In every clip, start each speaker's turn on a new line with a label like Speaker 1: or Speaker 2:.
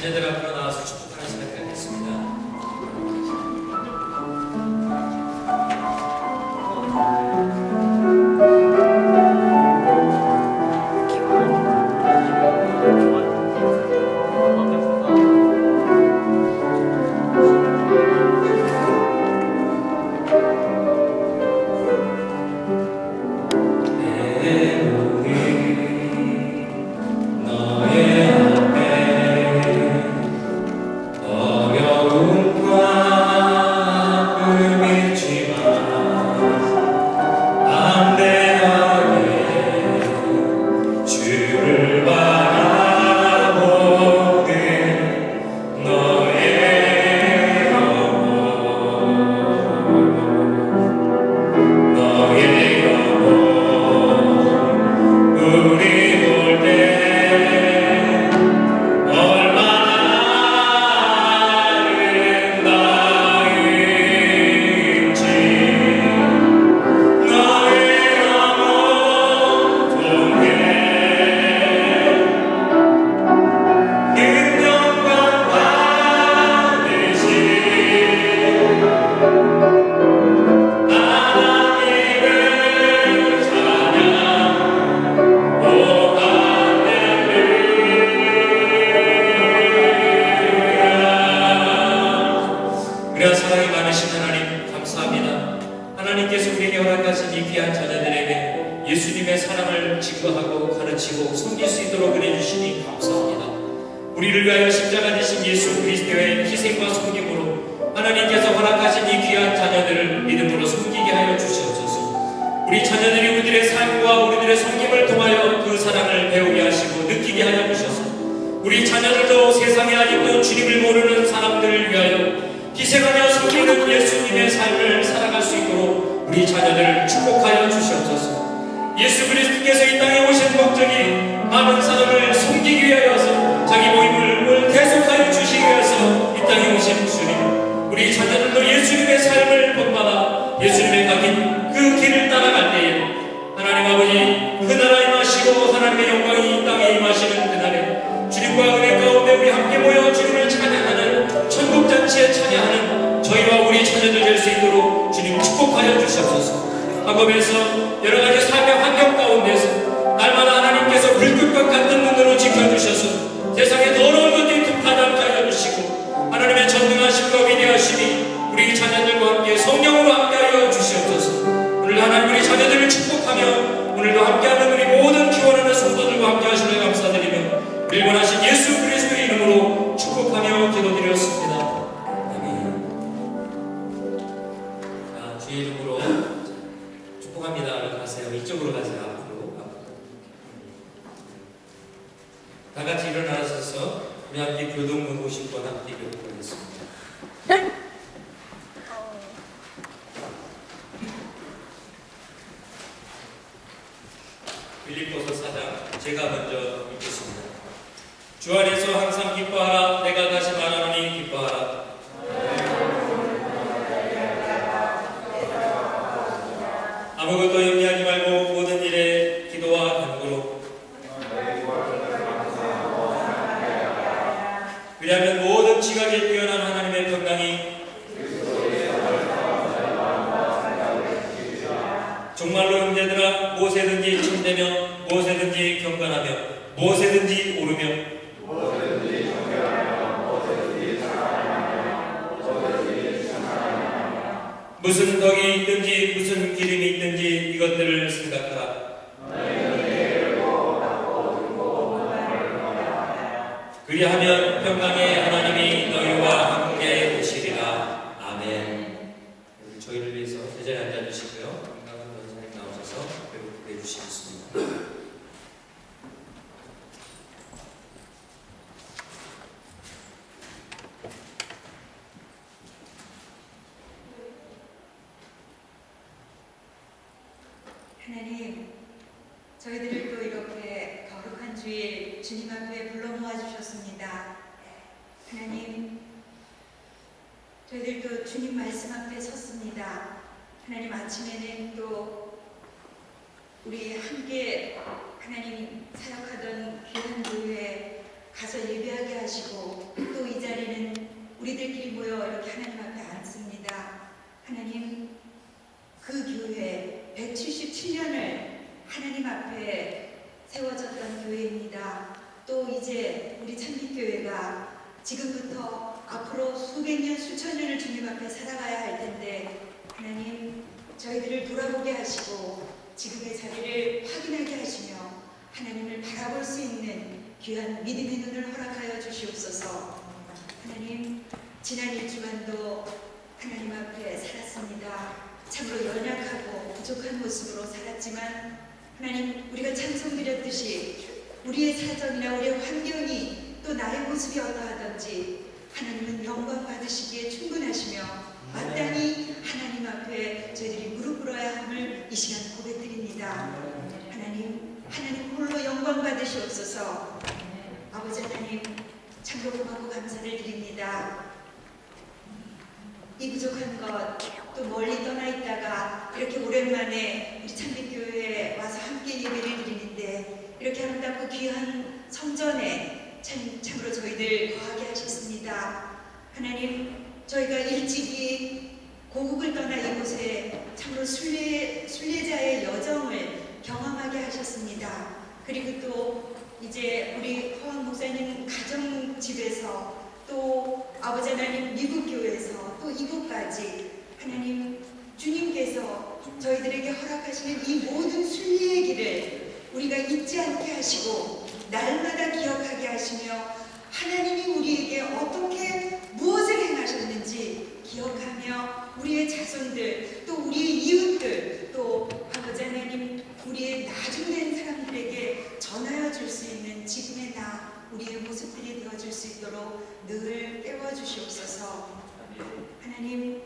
Speaker 1: 자녀들 앞으로 나와서 축복하는 시간 갖겠습니다. 사랑이 많으신 하나님 감사합니다. 하나님께서 우리에게 허락하신 이 귀한 자녀들에게 예수님의 사랑을 증거하고 가르치고 섬길 수 있도록 은혜주시니 감사합니다. 우리를 위하여 십자가 지신 예수 그리스도의 희생과 섬김으로 하나님께서 허락하신 이 귀한 자녀들을 믿음으로 섬기게 하여 주시옵소서. 우리 자녀들이 우리들의 삶과 우리들의 섬김을 통하여 그 사랑을 배우게 하시고 느끼게 하여 주셔서 우리 자녀들도 세상에 아직도 주님을 모르는 사람들을 위하여 희생하며 섬기는 예수님의 삶을 살아갈 수 있도록 우리 자녀들을 축복하여 주시옵소서. 예수 그리스도께서 이 땅에 오신 목적이 많은 사람을 섬기기 위하여서 자기 모임을 계속하여 주시기 위해서 이 땅에 오신 주님, 우리 자녀들도 예수님의 삶을 본받아 예수님의 가긴 그 길을 따라갈 때에 하나님 아버지 그 나라 임하시고 하나님의 영광이 이 땅에 임하시는 그날에 주님과 은혜 가운데 우리 함께 모여 주님을 찬양하는 천국잔치에 찬양하는 저희와 우리 자녀들 될 수 있도록 주님 축복하여 주시옵소서. 학업에서 여러가지 삶의 환경 가운데서 날마다 하나님께서 불꽃과 같은 눈으로 지켜주셔서 세상에 더러운 것들이 틈타지 하여 주시고 하나님의 전능하심과 위대하심이 우리 자녀들과 함께 성령으로 함께하여 주시옵소서. 오늘 하나님 우리 자녀들을 축복하며 오늘도 함께하는 우리 모든 기원하는 성도들과 함께 하시는 감사드리며 일본하신 예수 그리스도의 이름으로 축복하며 기도드렸습니다. 아멘. 자, 주의 이름으로 축복합니다를 가세요. 이쪽으로 가세요. 앞으로. 다 같이 일어나셔서 우리 함께 교동문 50번 함께 교독하겠습니다. 빌립보서 4장 제가 먼저 읽겠습니다. 주 안에서 항상 기뻐하라. 내가 다시 말하노니 기뻐하라. 아무것도 염려하지 말고 모든 일에 기도와 간구로 왜냐하면 모든 지각에 뛰어난 하나님의 평강이 정말로 형제들아 무엇에든지 참되며 무엇에든지 경건하며 무엇에든지 오르며 무슨 덕이 있든지 무슨 기름이 있든지 이것들을 생각하라. 그리하면 평강의 하나님이 너희와 함께 계시리라. 아멘. 저희를 위해서 제자리에 앉아주시고요. 건강한 권사님 나오셔서 배우해 주시겠습니다.
Speaker 2: 하나님, 저희들을 또 이렇게 거룩한 주일 주님 앞에 불러 모아주셨습니다. 하나님, 저희들도 주님 말씀 앞에 섰습니다. 하나님, 아침에는 또 우리 함께 하나님 사역하던 귀한 교회 가서 예배하게 하시고 또 이 자리는 우리들끼리 모여 이렇게 하나님 앞에 앉습니다. 하나님, 그 교회 177년을 하나님 앞에 세워졌던 교회입니다. 또 이제 우리 참빛교회가 지금부터 앞으로 수백 년, 수천 년을 주님 앞에 살아가야 할 텐데 하나님, 저희들을 돌아보게 하시고 지금의 자리를 확인하게 하시며 하나님을 바라볼 수 있는 귀한 믿음의 눈을 허락하여 주시옵소서. 하나님, 지난 일주간도 하나님 앞에 살았습니다. 참으로 연약하고 부족한 모습으로 살았지만 하나님, 우리가 찬송드렸듯이 우리의 사정이나 우리의 환경이 또 나의 모습이 어떠하든지 하나님은 영광 받으시기에 충분하시며 마땅히 하나님 앞에 저희들이 무릎 꿇어야 함을 이 시간 고백드립니다. 하나님, 하나님 홀로 영광 받으시옵소서. 아버지 하나님, 참으로 고맙고 감사를 드립니다. 이 부족한 것, 또 멀리 떠나 있다가 이렇게 오랜만에 우리 참빛교회에 와서 함께 예배를 드리는데 이렇게 아름답고 귀한 성전에 참으로 저희들 거하게 하셨습니다. 하나님, 저희가 일찍이 고국을 떠나 이곳에 참으로 순례자의 여정을 경험하게 하셨습니다. 그리고 또 이제 우리 허황 목사님 가정집에서 또 아버지 하나님 미국 교회에서 또 이곳까지 하나님 주님께서 저희들에게 허락하시는 이 모든 순리의 길을 우리가 잊지 않게 하시고 날마다 기억하게 하시며 하나님이 우리에게 어떻게 무엇을 행하셨는지 기억하며 우리의 자손들 또 우리의 이웃들 또 아버지 하나님 우리의 나중된 사람들에게 전하여 줄 수 있는 지금의 나 우리의 모습들이 되어줄 수 있도록 늘 깨워주시옵소서. 하나님,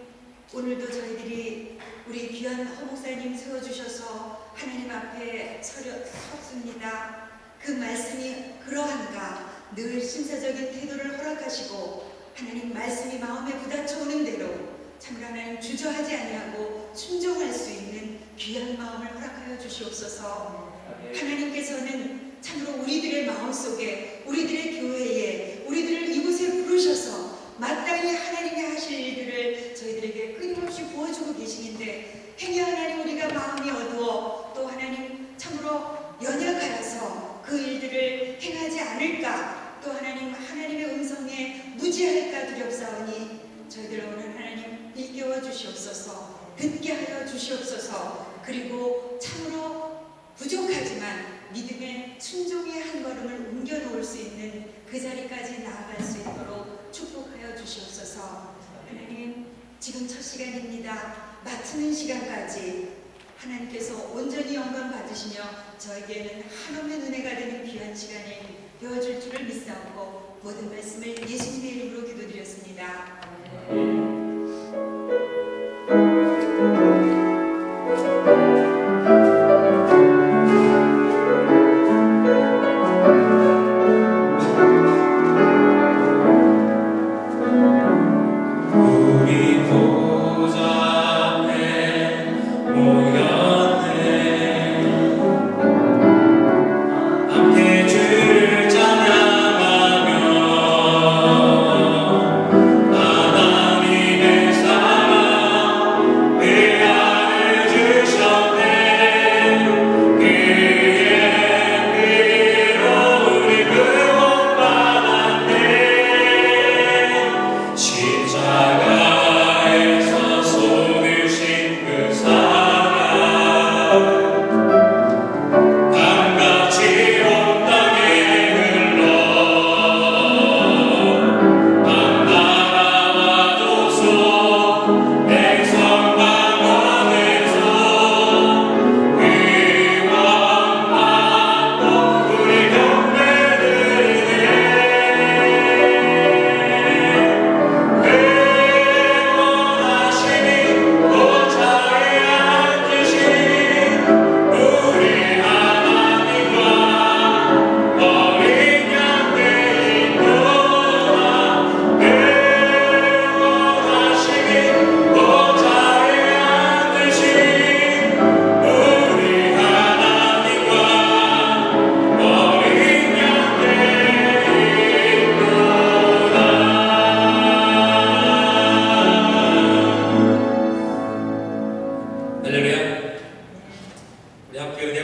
Speaker 2: 오늘도 저희들이 우리 귀한 허목사님 세워주셔서 하나님 앞에 섰습니다. 그 말씀이 그러한가 늘 신사적인 태도를 허락하시고 하나님 말씀이 마음에 부닥쳐오는 대로 참으로 하나님 주저하지 아니하고 순종할 수 있는 귀한 마음을 허락하여 주시옵소서. 하나님께서는 참으로 우리들의 마음속에 우리들의 교회에 우리들을 이곳에 부르셔서 마땅히 하나님이 하실 일들을 저희들에게 끊임없이 부어주고 계시는데 행여 하나님 우리가 마음이 어두워 또 하나님 참으로 연약하여서 그 일들을 행하지 않을까 또 하나님의 음성에 무지할까 두렵사오니 저희들 오늘 하나님 일깨워 주시옵소서. 듣게 하여 주시옵소서. 그리고 참으로 부족하지만 믿음의 순종의 한 걸음을 옮겨 놓을 수 있는 그 자리까지 나아갈 수 있도록 축복하여 주시옵소서. 하나님, 지금 첫 시간입니다. 마치는 시간까지 하나님께서 온전히 영광 받으시며 저에게는 한없는 은혜가 되는 귀한 시간이 되어줄 줄을 믿사오고 모든 말씀을 예수님의 이름으로 기도드렸습니다.
Speaker 1: 하나님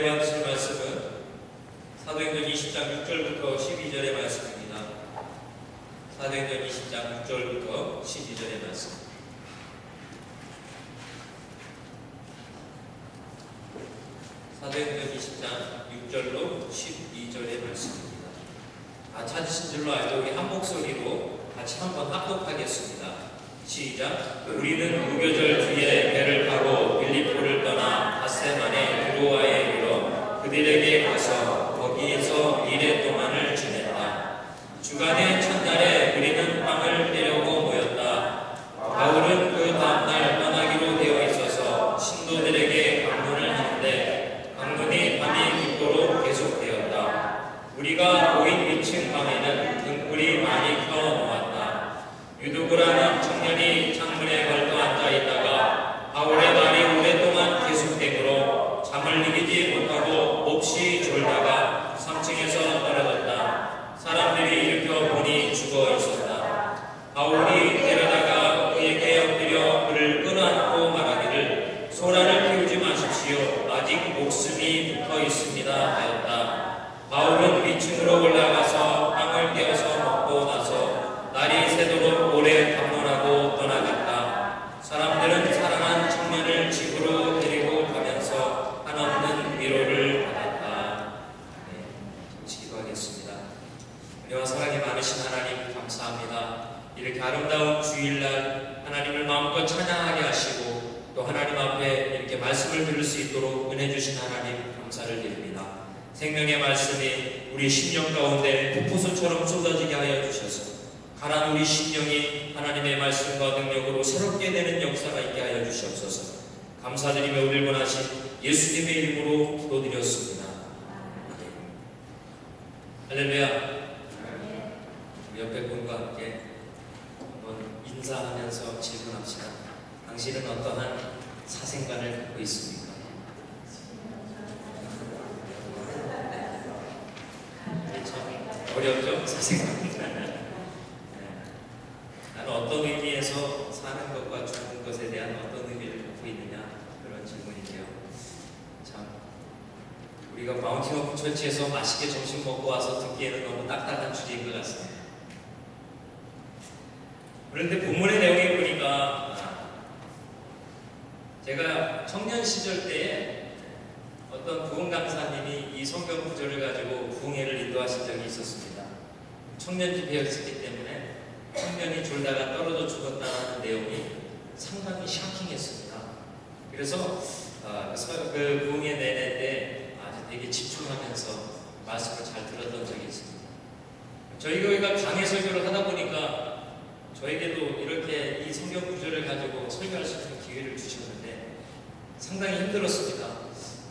Speaker 1: 받으실 말씀은 사도행전 20장 6절부터 12절의 말씀입니다. 사도행전 20장 6절부터 12절의 말씀. 사도행전 20장 6절로 12절의 말씀입니다. 찾으신 줄로 알고 우리 한 목소리로 같이 한번 합독하겠습니다. 시작. 우리는 무교절 뒤에 배를 타고 빌립보를 떠나 닷새만에 드로아에 이르러 그들에게 가서 거기에서 이레 동안을 지냈다. 주간의 첫날에 우리는 빵을 떼려고 모였다. 바울은 그 다음날 떠나기로 되어 있어서 신도들에게 강론을 하는데 강론이 밤이 깊도록 계속되었다. 우리가 모인 위층 방에는 등불이 많이 켜놓았다. 유두구라는 청년이 창문에 걸터 앉아 있다가 바울의 말이 오랫동안 계속되므로 잠을 이기지 못하고 몹시 졸다가 3층에서 떨어졌다. 사람들이 일으켜 보니 죽어 있었다. 바울이 데려다가 그에게 엎드려 그를 끌어안고 말하기를 소란을 피우지 마십시오. 아직 목숨이 붙어 있습니다 하였다. 바울은 위층으로 올라가서 빵을 떼어서 먹고 나서 날이 새도록 오래 담론하고 떠나갔다. 사람들은 사랑한 청년을 집으로 데리고 가면서 한없는 위로를 받았다. 잠시 기도하겠습니다. 은혜와 사랑이 많으신 하나님 감사합니다. 이렇게 아름다운 주일날 하나님을 마음껏 찬양하게 하시고 또 하나님 앞에 이렇게 말씀을 들을 수 있도록 은혜 주신 하나님 감사를 드립니다. 생명의 말씀이 우리 심령 가운데 폭포수처럼 쏟아지게 하여 주셔서 가난 우리 심령이 하나님의 말씀과 능력으로 새롭게 되는 역사가 있게 하여 주시옵소서. 감사드리며 우리를 원하신 예수님의 이름으로 기도드렸습니다. 할렐루야. 우리 옆에 분과 함께 한번 인사하면서 질문합시다. 당신은 어떠한 사생관을 갖고 있습니까? 참 어렵죠? 사생관. 나는 어떤 의미에서 사는 것과 죽는 것에 대한 어떤 의미를 갖고 있느냐, 그런 질문인데요. 참 우리가 마운틴 오브 처치에서 맛있게 점심 먹고 와서 듣기에는 너무 딱딱한 주제인 것 같습니다. 그런데 본문의 내용에 보니까 제가 청년 시절 때에 어떤 부흥 강사님이 이 성경 구절을 가지고 부흥회를 인도하신 적이 있었습니다. 청년 집회였기 때문에 청년이 졸다가 떨어져 죽었다는 내용이 상당히 샤킹했습니다. 그래서 그 부흥회 내내 때 아주 되게 집중하면서 말씀을 잘 들었던 적이 있습니다. 저희 교회가 강해 설교를 하다 보니까 저에게도 이렇게 이 성경 구절을 가지고 설교할 수 있는 기회를 주셨는데 상당히 힘들었습니다.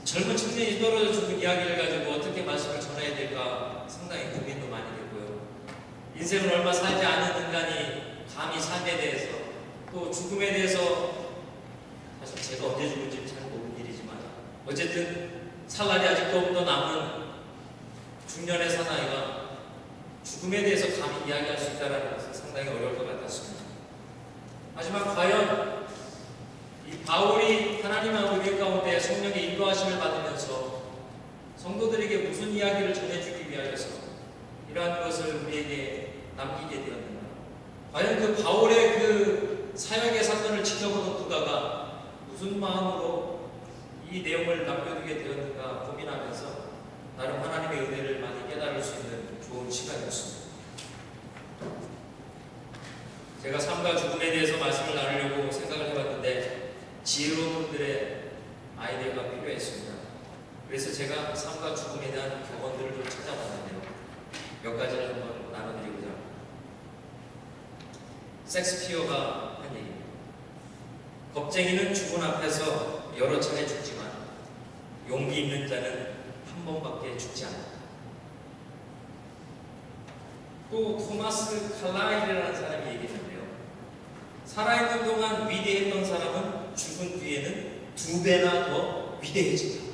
Speaker 1: 젊은 청년이 떨어져 죽은 이야기를 가지고 어떻게 말씀을 전해야 될까 상당히 고민도 많이 됐고요. 인생을 얼마 살지 않은 인간이 감히 삶에 대해서 또 죽음에 대해서 사실 제가 언제 죽을지 잘 모르는 일이지만 어쨌든 살 날이 아직도 없던 남은 중년의 사나이가 죽음에 대해서 감히 이야기할 수 있다는 것은 상당히 어려울 것 같았습니다. 하지만 과연 이 바울이 하나님의 은혜 가운데 성령의 인도하심을 받으면서 성도들에게 무슨 이야기를 전해주기 위하여서 이러한 것을 우리에게 남기게 되었는가? 과연 그 바울의 그 사역의 사건을 지켜보던 누가가 무슨 마음으로 이 내용을 남겨두게 되었는가 고민하면서 나름 하나님의 은혜를 많이 깨달을 수 있는 좋은 시간이었습니다. 제가 삶과 죽음에 대해서 말씀을 나누려고 생각을 해봤는데 지혜로운 분들의 아이디어가 필요했습니다. 그래서 제가 삶과 죽음에 대한 경험들을 좀 찾아봤는데요. 몇 가지를 한번 나눠드리고자 합니다. 섹스피어가 한 얘기입니다. 겁쟁이는 죽음 앞에서 여러 차례 죽지만 용기 있는 자는 한 번밖에 죽지 않는다. 또 토마스 칼라일이라는 사람이 얘기했는데요. 살아있는 동안 위대했던 사람은 죽은 뒤에는 2배나 더 위대해진다.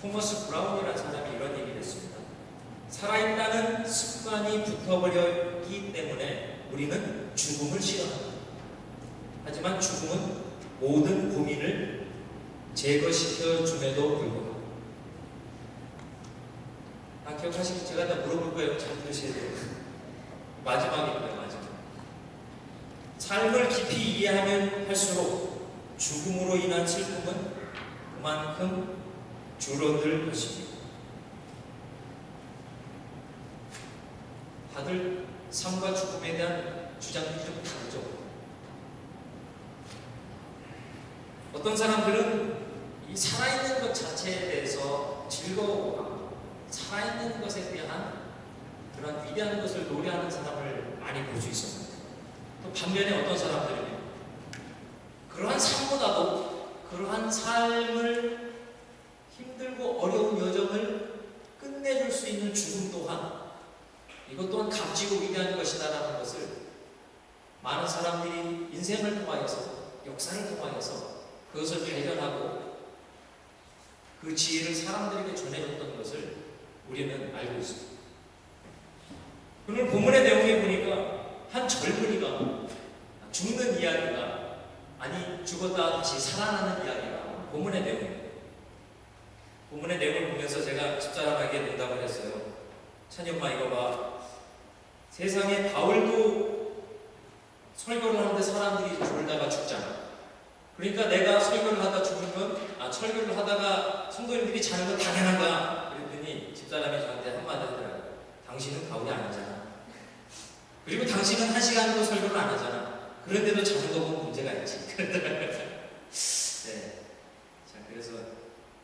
Speaker 1: 토머스 브라운이라는 사람이 이런 얘기를 했습니다. 살아있다는 습관이 붙어버렸기 때문에 우리는 죽음을 싫어한다. 하지만 죽음은 모든 고민을 제거시켜 줌에도 불구하고. 기억하시면 제가 다 물어볼 거예요. 잘 들으셔야 돼요. 마지막입니다. 마지막. 삶을 깊이 이해하면 할수록 죽음으로 인한 슬픔은 그만큼 줄어들 것입니다. 다들 삶과 죽음에 대한 주장들이 좀 다르죠. 어떤 사람들은 이 살아있는 것 자체에 대해서 즐거워하고 살아있는 것에 대한 그런 위대한 것을 노래하는 사람을 많이 볼 수 있습니다. 또 반면에 어떤 사람들은 그러한 삶보다도 그러한 삶을 힘들고 어려운 여정을 끝내줄 수 있는 죽음 또한 이것 또한 값지고 위대한 것이다라는 것을 많은 사람들이 인생을 통하여서 역사를 통하여서 그것을 발견하고 그 지혜를 사람들에게 전해줬던 것을 우리는 알고 있습니다. 오늘 본문의 내용에 보니까 한 젊은이가 죽는 이야기가 아니 죽었다 다시 살아나는 이야기가 본문의 내용입니다. 본문의 내용을 보면서 제가 집사람에게 농담을 했어요. 찬이 엄마 이거 봐. 세상에 바울도 설교를 하는데 사람들이 졸다가 죽잖아. 그러니까 내가 설교를 하다 죽으면 설교를 하다가 성도님들이 자는 건 당연한 거야. 그랬더니 집사람이 저한테 한마디 하더라고요. 당신은 바울이 아니잖아. 그리고 당신은 1시간도 설교를 안 하잖아. 그런데도 자는 거 보면 문제가 있지. 네. 자, 그래서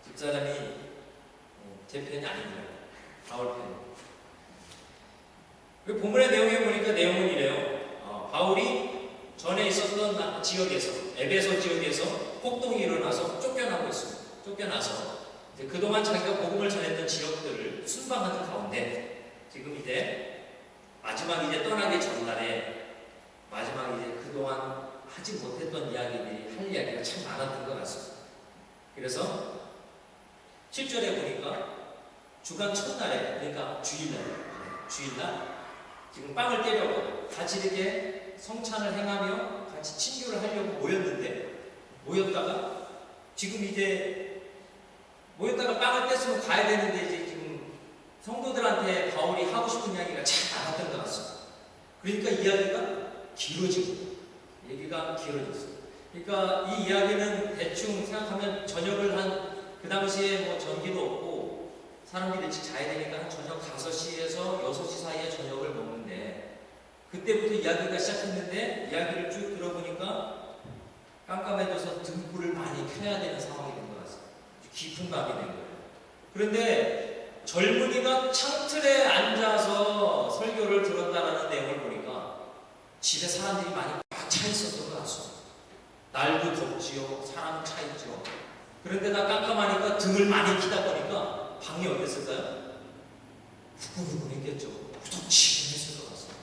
Speaker 1: 집사람이 제 편이 아니더라고요. 바울 편. 그 본문의 내용에 보니까 내용은 이래요. 바울이 전에 있었던 지역에서 에베소 지역에서 폭동이 일어나서 쫓겨나고 있습니다. 쫓겨나서 이제 그동안 자기가 복음을 전했던 지역들을 순방하는 가운데 지금 이제 마지막 이제 떠나기 전날에 마지막 이제 그동안 하지 못했던 이야기들이 할 이야기가 참 많았던 것 같습니다. 그래서 7절에 보니까 주간 첫날에 그러니까 주일날 지금 빵을 떼려고 같이 이렇게 성찬을 행하며 같이 친교를 하려고 모였다가 지금 이제 모였다가 빵을 뗐으면 가야 되는데 이제 지금 성도들한테 바울이 하고 싶은 이야기가 참 많았던 것 같습니다. 그러니까 이야기가 길어지고 얘기가 길어졌어요. 그러니까 이 이야기는 대충 생각하면 저녁을 한 그 당시에 뭐 전기도 없고 사람들이 일찍 자야 되니까 한 저녁 5시에서 6시 사이에 저녁을 먹는데 그때부터 이야기가 시작했는데 이야기를 쭉 들어보니까 깜깜해져서 등불을 많이 켜야 되는 상황이 된 것 같습니다. 깊은 밤이 된 거예요. 그런데 젊은이가 창틀에 앉아서 설교를 들었다는 내용을 보니까 집에 사람들이 많이 꽉 차 있었던 것 같습니다. 날도 덥지요. 사람 차 있죠. 그런데 나 깜깜하니까 등을 많이 켜다 보니까 방이 어땠을까요? 후끈후끈했겠죠. 후덕치근했을 것 같습니다.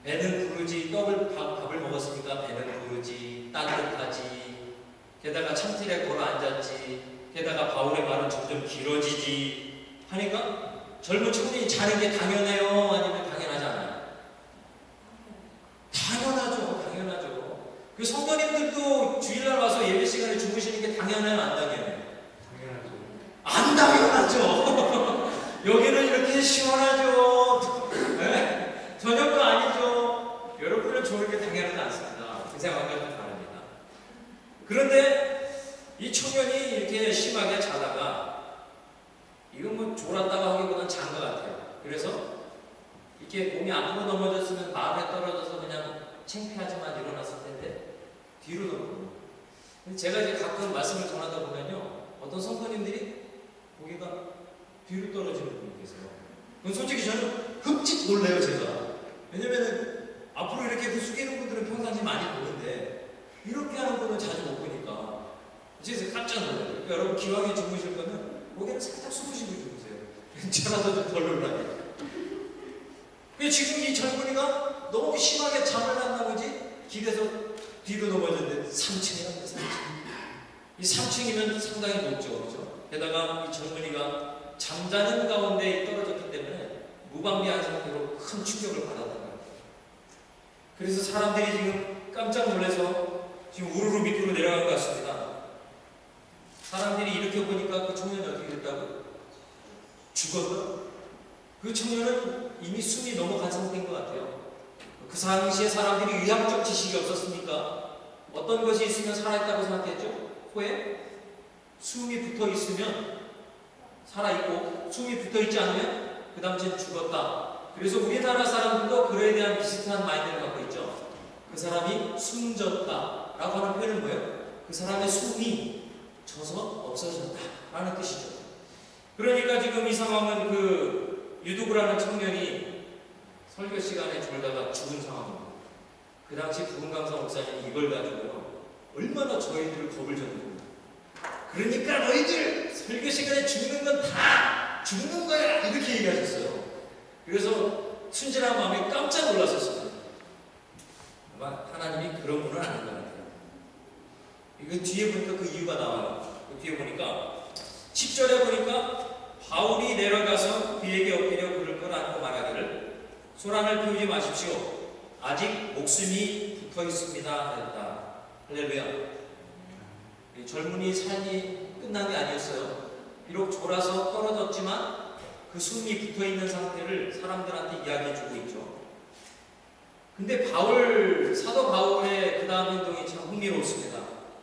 Speaker 1: 배는 부르지, 밥을 먹었으니까 배는 부르지, 따뜻하지, 게다가 창틀에 걸어 앉았지, 게다가 바울의 말은 점점 길어지지 하니까 젊은 청년이 자는 게 당연해요? 아니면 당연하지 않아요? 당연하죠. 그 성도님들도 주일날 와서 예배 시간에 주무시는 게 당연해요? 안 당연해요? 당연하죠. 안 당연하죠. 여기는 이렇게 시원하죠. 네? 저녁도 아니죠. 여러분은 좋은 게 당연하지 않습니다. 그 생각과 좀 다릅니다. 그런데 이 청년이 이렇게 심하게 자다가 이건 뭐 졸았다고 하기보다는 잔 것 같아요. 그래서 이렇게 몸이 앞으로 넘어졌으면 마음에 떨어져서 그냥 창피하지만 일어났을 텐데 뒤로 넘어요. 제가 이제 가끔 말씀을 전하다 보면요, 어떤 성도님들이 고개가 뒤로 떨어지는 분이 계세요. 그건 솔직히 저는 흠칫 놀래요, 제가. 왜냐면은 앞으로 이렇게 숙이는 분들은 평상시 많이 보는데 이렇게 하는 분은 자주 못 보니까 그래서 깜짝 놀라요. 그러니까 여러분 기왕에 주무실 거면 고개를 살짝 숙이시고 주무세요. 저라도 좀 덜 놀라게. 근데 지금 이 젊은이가 너무 심하게 잠을 안 나머지 길에서 뒤로 넘어졌는데 3층이랍니다. 3층. 이 3층이면 상당히 높죠. 그렇죠? 게다가 이 젊은이가 잠자는 가운데 떨어졌기 때문에 무방비한 상태로 큰 충격을 받았던 거예요. 그래서 사람들이 지금 깜짝 놀라서 지금 우르르 밑으로 내려간 것 같습니다. 사람들이 이렇게 보니까 그 청년이 어떻게 됐다고? 죽었다? 그 청년은 이미 숨이 넘어간 상태인 것 같아요. 그 당시에 사람들이 의학적 지식이 없었으니까 어떤 것이 있으면 살아있다고 생각했죠? 코에 숨이 붙어 있으면 살아있고, 숨이 붙어 있지 않으면 그 당시엔 죽었다. 그래서 우리나라 사람들도 그에 대한 비슷한 마인드를 갖고 있죠. 그 사람이 숨졌다 라고 하는 표현은 뭐예요? 그 사람의 숨이 져서 없어졌다 라는 뜻이죠. 그러니까 지금 이 상황은 그 유두부라는 청년이 설교 시간에 졸다가 죽은 상황입니다. 그 당시 부흥강사 목사님이 이걸 가지고요, 얼마나 저희들을 겁을 줬는지. 그러니까 너희들 설교 시간에 죽는 건 다 죽는 거야 이렇게 얘기하셨어요. 그래서 순진한 마음에 깜짝 놀랐었습니다. 아마 하나님이 그런 분은 아닌 것 같아요. 이거 뒤에 보니까 그 이유가 나와요. 그 뒤에 보니까 10절에 보니까 바울이 내려가서 그에게 엎드려 그를 끌어안고 말하기를 소란을 피우지 마십시오. 아직 목숨이 붙어 있습니다 하였다. 할렐루야. 이 젊은이 삶이 끝난 게 아니었어요. 비록 졸아서 떨어졌지만 그 숨이 붙어 있는 상태를 사람들한테 이야기해주고 있죠. 근데 사도 바울의 그 다음 행동이 참 흥미롭습니다.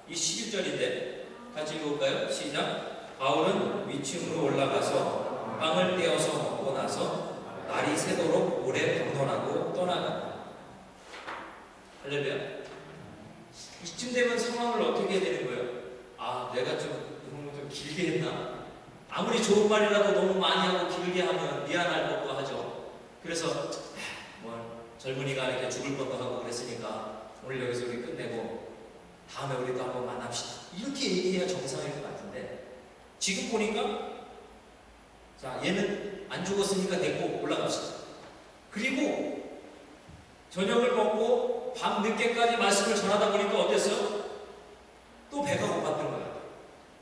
Speaker 1: 이 11절인데 같이 읽어볼까요? 시작. 바울은 위층으로 올라가서 빵을 떼어서 먹고 나서 날이 새도록 오래 방문하고 떠나간다. 할렐루야. 이쯤 되면 상황을 어떻게 해야 되는 거예요? 아, 내가 좀 길게 했나? 아무리 좋은 말이라도 너무 많이 하고 길게 하면 미안할 것도 하죠. 그래서 젊은이가 이렇게 죽을 뻔도 하고 그랬으니까 오늘 여기서 우리 끝내고 다음에 우리 또 한번 만납시다. 이렇게 얘기해야 정상일 것 같은데 지금 보니까 자, 얘는 안 죽었으니까 됐고 올라갑시다. 그리고 저녁을 먹고 밤 늦게까지 말씀을 전하다 보니까 어땠어요? 또 배가 고팠던 거예요.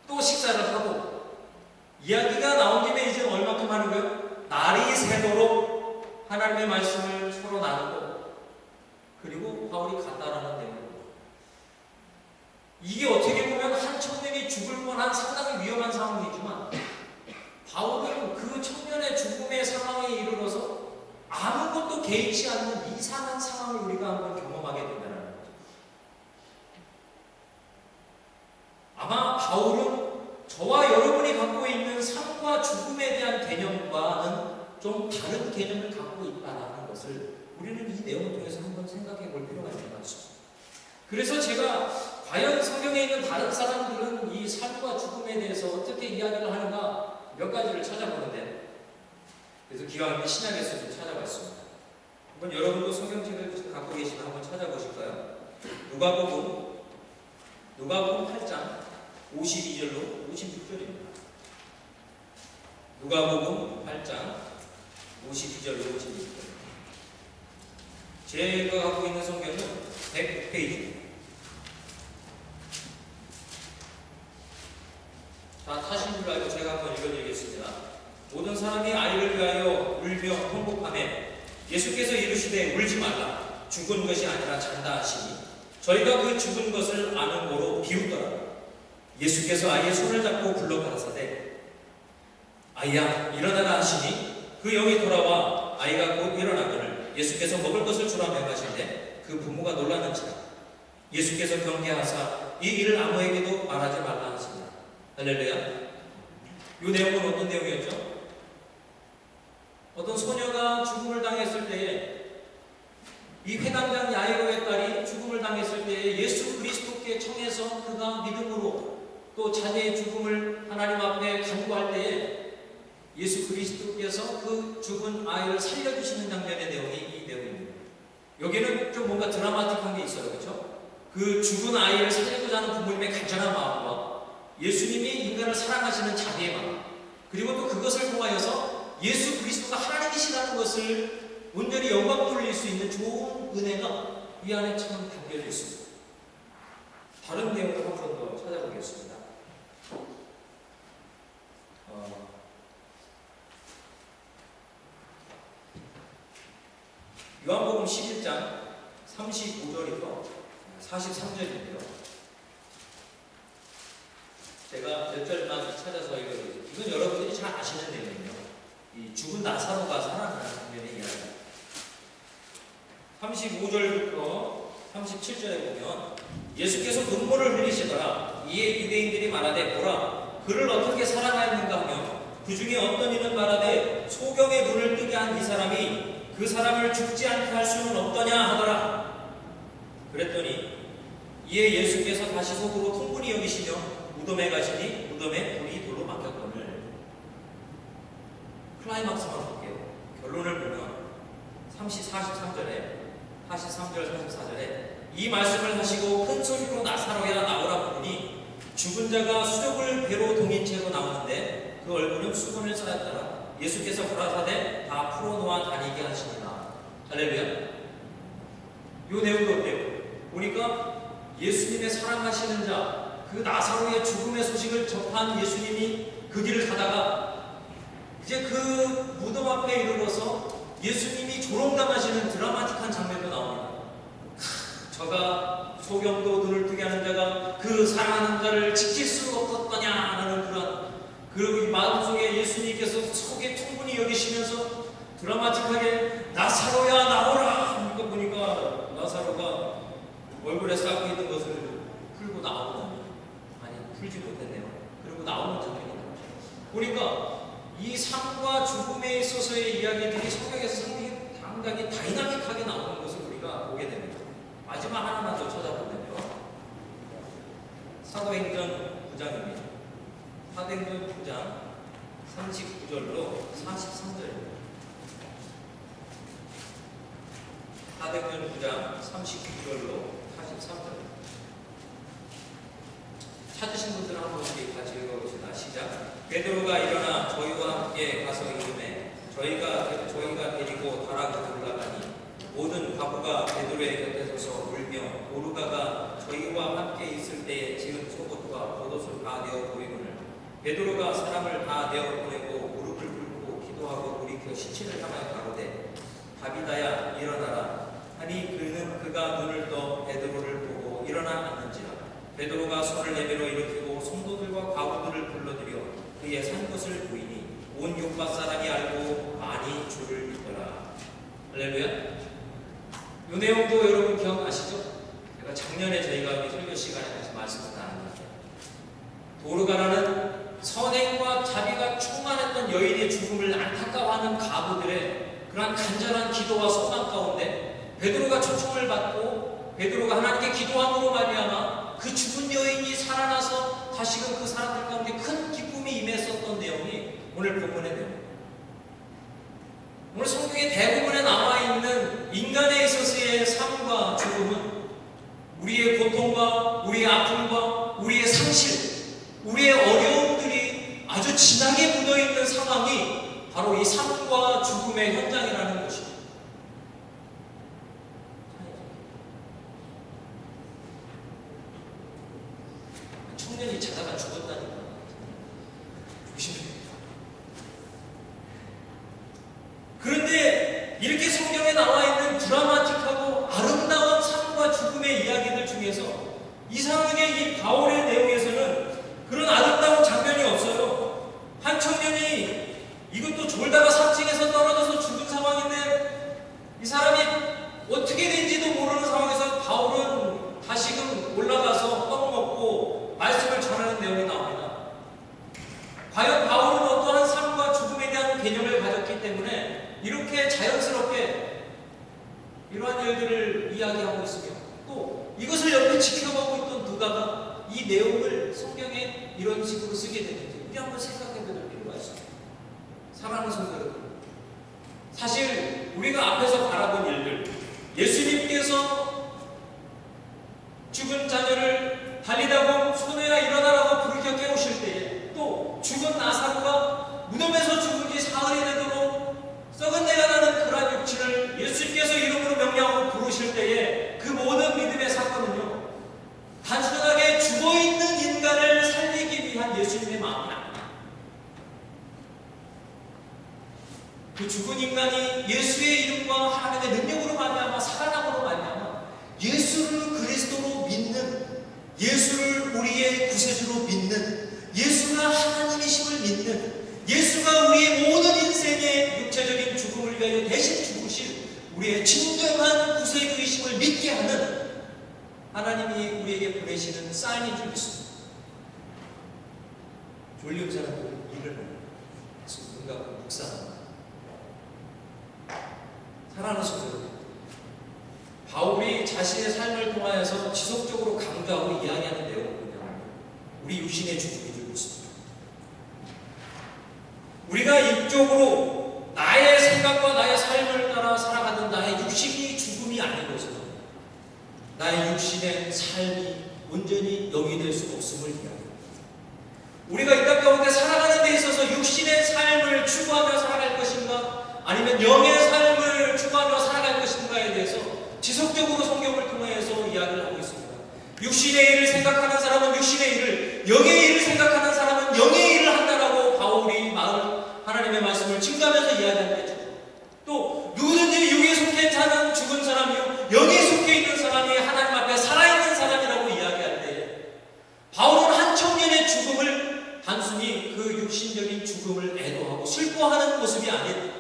Speaker 1: 또 식사를 하고 이야기가 나온 김에 이제 얼마큼 하는 거예요? 날이 새도록 하나님의 말씀을 서로 나누고 그리고 바울이 갔다라는 내용입니다. 이게 어떻게 보면 한 청년이 죽을 뻔한 상당히 위험한 상황이지만 바울은 그 청년의 죽음의 상황에 이르러서 아무것도 개의치 않는 이상한 상황을 우리가 한번 경험하게 된다는 거죠. 아마 바울은 저와 여러분이 갖고 있는 삶과 죽음에 대한 개념과는 좀 다른 개념을 갖고 있다는 것을 우리는 이 내용을 통해서 한번 생각해 볼 필요가 있는 것 같습니다. 그래서 제가 과연 성경에 있는 다른 사람들은 이 삶과 죽음에 대해서 어떻게 이야기를 하는가 몇 가지를 찾아보는데 그래서 기왕이면 신약에서 좀 찾아봤습니다. 한번 여러분도 성경책을 갖고 계시면 한번 찾아보실까요? 누가복음 8장 52절로 56절입니다. 누가복음 8장 52절로 56절. 제가 갖고 있는 성경은 100페이지. 다 타신 줄 알고 제가 한번 읽어드리겠습니다. 모든 사람이 아이를 위하여 울며 통곡하며 예수께서 이르시되 울지 말라 죽은 것이 아니라 잔다 하시니 저희가 그 죽은 것을 아는 거로 비웃더라. 예수께서 아이의 손을 잡고 불러 가라사대 아이야 일어나라 하시니 그 영이 돌아와 아이가 곧 일어나거늘 예수께서 먹을 것을 주라 명하시되 그 부모가 놀랐는지라. 예수께서 경계하사 이 일을 아무에게도 말하지 말라 하십니다. 할렐루야. 이 내용은 어떤 내용이었죠? 어떤 소녀가 죽음을 당했을 때에 이 회당장 야이로의 딸이 죽음을 당했을 때에 예수 그리스도께 청해서 그가 믿음으로 또 자녀의 죽음을 하나님 앞에 간구할 때에 예수 그리스도께서 그 죽은 아이를 살려주시는 장면의 내용이 이 내용입니다. 여기는 좀 뭔가 드라마틱한 게 있어요. 그렇죠? 그 죽은 아이를 살리고자 하는 부모님의 간절한 마음과 예수님이 인간을 사랑하시는 자비의 마음 그리고 또 그것을 통하여서 예수 그리스도가 하나님이시라는 것을 온전히 영광 돌릴 수 있는 좋은 은혜가 이 안에 참 담겨져 있습니다. 다른 내용을 한 번 더 찾아보겠습니다. 요한복음 11장 35절부터 43절인데요. 제가 몇 절만 찾아서 읽어드리겠습니다. 이건 여러분들이 잘 아시는 내용이에요. 이 죽은 나사로가 살아나는 장면의 이야기. 35절부터 37절에 보면 예수께서 눈물을 흘리시더라. 이에 유대인들이 말하되 보라 그를 어떻게 살아나였는가 하며 그 중에 어떤 이는 말하되 소경의 눈을 뜨게 한 이 사람이 그 사람을 죽지 않게 할 수는 없더냐 하더라. 그랬더니 이에 예수께서 다시 속으로 통분히 여기시며 무덤에 가시니 무덤에 돌이 돌로 막혔거늘. 클라이막스만 볼게요. 결론을 보면 43절에 44절에 이 말씀을 하시고 큰 소리로 나사로야 나오라 부르니 죽은 자가 수족을 배로 동인 채로 나오는데 그 얼굴은 수건을 쌓였더라. 예수께서 가라사대 다 풀어놓아 다니게 하시니라. 할렐루야. 요 내용도 어때요? 보니까 예수님의 사랑하시는 자, 그 나사로의 죽음의 소식을 접한 예수님이 그 길을 가다가 이제 그 무덤 앞에 이르러서 예수님이 조롱당하시는 드라마틱한 장면도 나옵니다. 저가 소경도 눈을 뜨게 하는 자가 그 사랑하는 자를 지킬 수 없었더냐 하는 그런, 그리고 이 마음속에 예수님께서 속에 충분히 여기시면서 드라마틱하게 나사로야 나오라. 이거 보니까 나사로가 얼굴에 쌓고 있는 것을 풀고 나오는, 아니 풀지 못했네요. 그리고 나오는 장면이 나오죠. 보니까 이 삶과 죽음에 있어서의 이야기들이 성경에서 상당히 다이나믹하게 나오는 것을 우리가 보게 됩니다. 마지막 하나만 더 찾아보면요. 사도행전 9장입니다. 사도행전 9장 39절로 43절입니다. 사도행전 9장 39절로 43절. 찾으신 분들은 한 번씩 같이 읽어보시다. 시작. 베드로가 일어나 저희와 함께 가서 이름에 저희가 데리고 다락으로 올라가니 모든 과부가 베드로의 곁에 서서 울며 오르가가 저희와 함께 있을 때에 지은 속옷과 겉옷을 다 내어 보이거늘 베드로가 사람을 다 내어 보내고 무릎을 꿇고 기도하고 돌이켜 시체를 향하여 가로되 다비다야 일어나라 하니 그가 눈을 떠 베드로를 보고 일어나 앉는지라. 베드로가 손을 내밀어 일으키고 성도들과 과부들을 불러들여 그의 산 것을 보이니 온 요파 사람이 알고 많이 주를 믿더라. 할렐루야. 이 내용도 여러분 기억나시죠? 제가 작년에 저희가 설교 시간에 같이 말씀을 나눴는데 도르가라는 선행과 자비가 충만했던 여인의 죽음을 안타까워하는 가부들의 그러한 간절한 기도와 소망 가운데 베드로가 초청을 받고 베드로가 하나님께 기도함으로 말미암아 그 죽은 여인이 살아나서 다시금 그 사람들 가운데 큰 기쁨이 임했었던 내용이 오늘 본문의 내용입니다. 오늘 성경의 대부분에 나와 있는 인간에 있어서의 삶과 죽음은 우리의 고통과 우리의 아픔과 우리의 상실, 우리의 어려움들이 아주 진하게 묻어있는 상황이 바로 이 삶과 죽음의 현장이라는 것입니다. 청년이 자다가 죽었다니까 조심해야 돼요. 그런데 이렇게 성경에 나와 있는 드라마틱하고 아름다운 삶과 죽음의 이야기들 중에서 이상하게 이 바울의 내용에서는 그런 아름다운 장면이 없어요. 한 청년이 이것도 졸다가 산층에서 떨어져서 죽은 상황인데 이 사람이 어떻게 된지도 모르는 상황에서 바울은 다시금 올라가서 떡 먹고 말씀을 전하는 내용이 나옵니다. 과연 바울은 어떠한 삶과 죽음에 대한 개념을 가졌기 때문에 이렇게 자연스럽게 이러한 일들을 이야기하고 있으며 또 이것을 옆에 지켜보고 있던 누가가 이 내용을 성경에 이런 식으로 쓰게 되는지 우리 한번 생각해 볼 필요가 있습니다. 사랑하는 성도 여러분, 사실 우리가 앞에서 바라본 일들, 예수님께서 죽은 자녀를 달리다고 소녀야 일어나라고 부르켜 깨우실 때에 또 죽은 나사로가 무덤에서 죽은 지 사흘이 되도록 썩은 내가 나는 그러한 육체를 예수님께서 이름으로 명령하고 부르실 때에 그 모든 믿음의 사건은요 단순하게 죽어있는 인간을 살리기 위한 예수님의 마음이 아닙니다. 그 죽은 인간이 예수의 이름과 하나님의 능력으로 말미암아 살아남으로 말미암아 예수를 그리스도로 믿는, 예수를 우리의 구세주로 믿는,
Speaker 3: 예수가 우리의 모든 인생의 육체적인 죽음을 위하여 대신 죽으실 우리의 진정한 구세주이심을 믿게 하는 하나님이 우리에게 보내시는 사인인 줄 믿습니다. 졸린 사람들 일을 누군가 묵상합니다. 사랑하는 성도들, 바울이 자신의 삶을 통하여서 지속적으로 강조하고 이야기하는 내용은 뭐냐면 우리 육신의 죽음인 줄 믿습니다. 우리가 이쪽으로 나의 생각과 나의 삶을 따라 살아가는 나의 육신이 죽음이 아닌 것은 나의 육신의 삶이 온전히 영이 될 수 없음을 이야기합니다. 우리가 이 땅 가운데 살아가는 데 있어서 육신의 삶을 추구하며 살아갈 것인가 아니면 영의 삶을 추구하며 살아갈 것인가에 대해서 지속적으로 성경을 통해서 이야기를 하고 있습니다. 육신의 일을 생각하는 사람은 육신의 일을, 영의 일을 생각하는 사람은 영의 일을 한다라고 바울이 하나님의 말씀을 증거하면서 이야기합니다. 또 누구든지 육에 속해 사는 죽은 사람이요 영에 속해 있는 사람이 하나님 앞에 살아있는 사람이라고 이야기할 때 바울은 한 청년의 죽음을 단순히 그 육신적인 죽음을 애도하고 슬퍼하는 모습이 아닌